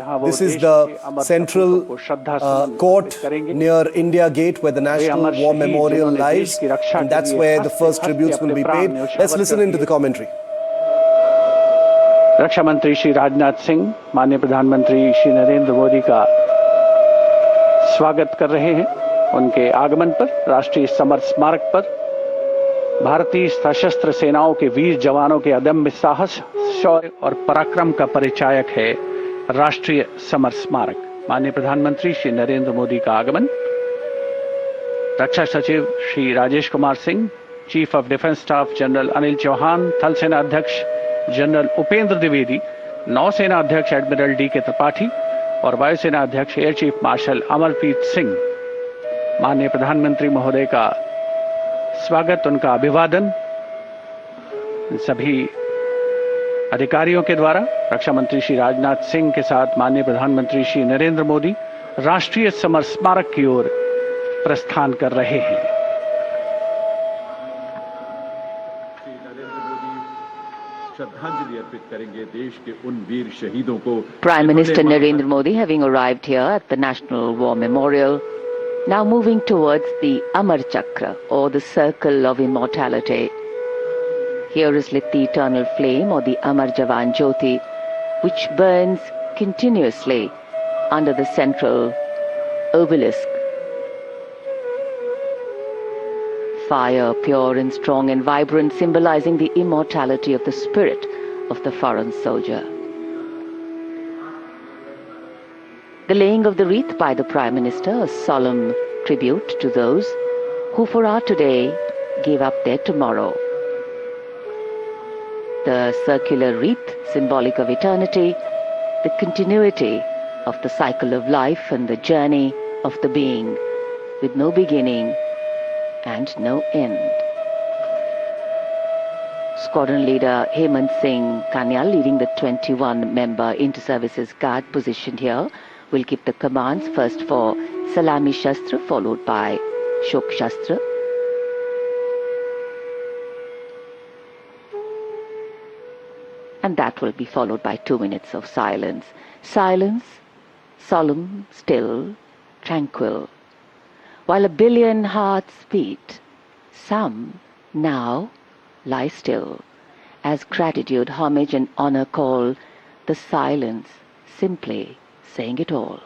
This is the central court near India Gate where the National War Memorial lies, and that's where the first tributes will be paid. Let's listen into the commentary. रक्षा मंत्री श्री राजनाथ सिंह माननीय प्रधानमंत्री श्री नरेंद्र मोदी का स्वागत कर रहे हैं। उनके आगमन पर राष्ट्रीय समर स्मारक पर भारतीय सशस्त्र सेनाओं के वीर जवानों के अदम्य साहस, शौर्य और पराक्रम का परिचायक है राष्ट्रीय समर स्मारक। माननीय प्रधानमंत्री श्री नरेंद्र मोदी का आगमन, रक्षा सचिव Shri Rajesh Kumar Singh, chief of defence staff general Anil Chauhan, थल सेना अध्यक्ष जनरल उपेंद्र द्विवेदी, नौसेना अध्यक्ष एडमिरल डी.के. त्रिपाठी और वायुसेना अध्यक्ष air chief marshal Amarpreet Singh. माननीय प्रधानमंत्री महोदय का स्वागत, उनका अभिवादन सभी अधिकारियों के द्वारा रक्षा मंत्री श्री राजनाथ सिंह के साथ माननीय प्रधानमंत्री श्री नरेंद्र मोदी राष्ट्रीय समर स्मारक की ओर प्रस्थान कर रहे हैं। श्रद्धांजलि अर्पित करेंगे देश के उन वीर शहीदों को। Prime Minister Narendra Modi having arrived here at the National War Memorial, now moving towards the Amar Chakra or the Circle of Immortality. Here is lit the eternal flame or the Amar Jawan Jyoti, which burns continuously under the central obelisk. Fire, pure and strong and vibrant, symbolizing the immortality of the spirit of the foreign soldier. The laying of the wreath by the Prime Minister, a solemn tribute to those who for our today gave up their tomorrow. The circular wreath, symbolic of eternity, the continuity of the cycle of life and the journey of the being, with no beginning and no end. Squadron leader Hemant Singh Kanyal, leading the 21-member inter-services guard positioned here, will give the commands first for Salami Shastra, followed by Shok Shastra. And that will be followed by 2 minutes of silence. Silence, solemn, still, tranquil. While a billion hearts beat, some now lie still, as gratitude, homage and honor call the silence, simply saying it all.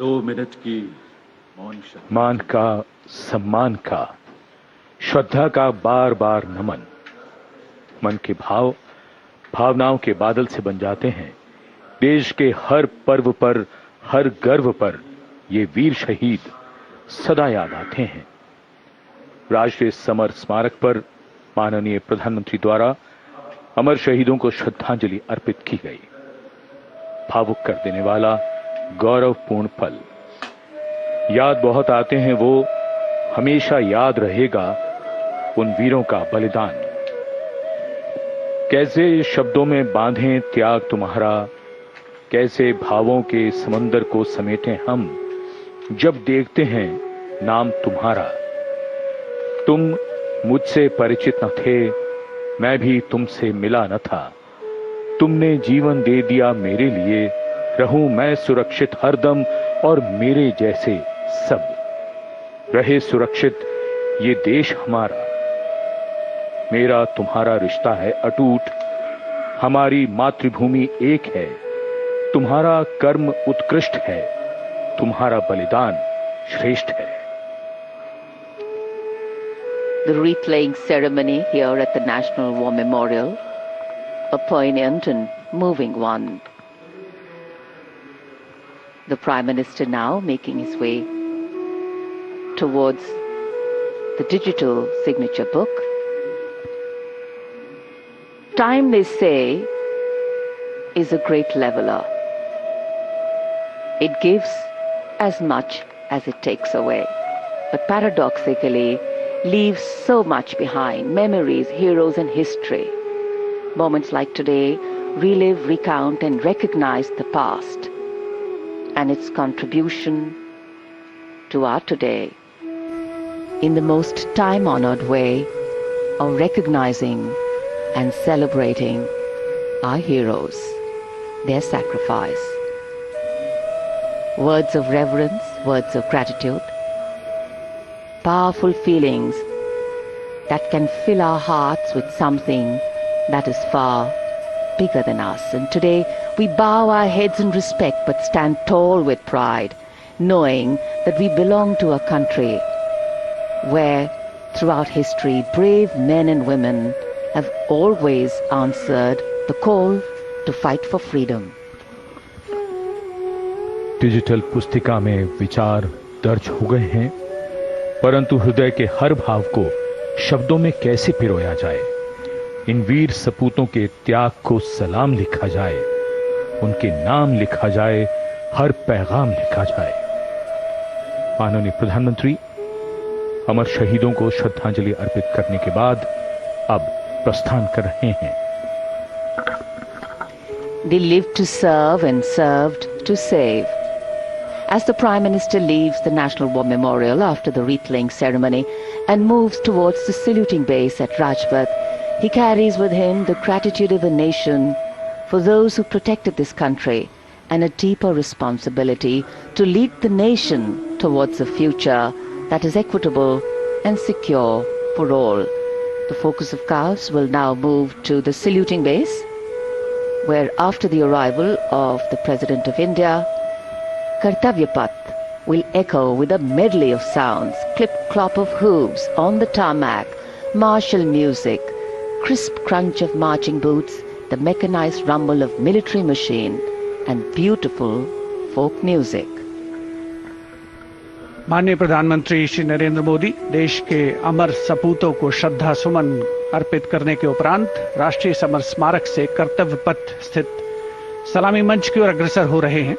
दो minute की मौन शक्ति। मान का, सम्मान का, श्रद्धा का बार बार नमन। मन के भाव भावनाओं के बादल से बन जाते हैं। देश के हर पर्व पर, हर गर्व पर ये वीर शहीद सदा याद आते हैं। राष्ट्रीय समर स्मारक पर माननीय प्रधानमंत्री द्वारा अमर शहीदों को श्रद्धांजलि अर्पित की गई। भावुक कर देने वाला गौरवपूर्ण पल। याद बहुत आते हैं वो, हमेशा याद रहेगा उन वीरों का बलिदान। कैसे शब्दों में बांधें त्याग तुम्हारा, कैसे भावों के समंदर को समेटें हम, जब देखते हैं नाम तुम्हारा। तुम मुझसे परिचित न थे, मैं भी तुमसे मिला न था। तुमने जीवन दे दिया मेरे लिए, रहूं मैं सुरक्षित हरदम और मेरे जैसे सब रहे सुरक्षित ये देश हमारा। मेरा तुम्हारा रिश्ता है अटूट, हमारी मातृभूमि एक है। तुम्हारा कर्म उत्कृष्ट है, तुम्हारा बलिदान श्रेष्ठ है। The wreath-laying ceremony here at the National War Memorial, a poignant and moving one. The Prime Minister now making his way towards the digital signature book. Time, they say, is a great leveler. It gives as much as it takes away, but paradoxically leaves so much behind: memories, heroes and history. Moments like today relive, recount and recognize the past and its contribution to our today in the most time-honored way of recognizing and celebrating our heroes, their sacrifice. Words of reverence, words of gratitude, powerful feelings that can fill our hearts with something that is far bigger than us. And today we bow our heads in respect but stand tall with pride, knowing that we belong to a country where throughout history brave men and women have always answered the call to fight for freedom. Digital पुस्तिका में विचार दर्ज हो गए हैं, परंतु हृदय के हर भाव को शब्दों में कैसे पिरोया जाए। इन वीर सपूतों के त्याग को सलाम लिखा जाए, उनके नाम लिखा जाए, हर पैगाम लिखा जाए। माननीय प्रधानमंत्री अमर शहीदों को श्रद्धांजलि अर्पित करने के बाद अब प्रस्थान कर रहे हैं। They lived to serve and served to save. As the Prime Minister leaves the National War Memorial after the wreath-laying ceremony and moves towards the saluting base at Rajpath, he carries with him the gratitude of the nation for those who protected this country and a deeper responsibility to lead the nation towards a future that is equitable and secure for all. The focus of course will now move to the saluting base, where after the arrival of the President of India, Kartavya Path will echo with a medley of sounds, clip-clop of hooves on the tarmac, martial music, crisp crunch of marching boots, the mechanized rumble of military machine, and beautiful folk music. माननीय प्रधानमंत्री श्री नरेंद्र मोदी देश के अमर सपूतों को श्रद्धा सुमन अर्पित करने के उपरांत राष्ट्रीय समर स्मारक से कर्तव्य पथ स्थित सलामी मंच की ओर अग्रसर हो रहे हैं।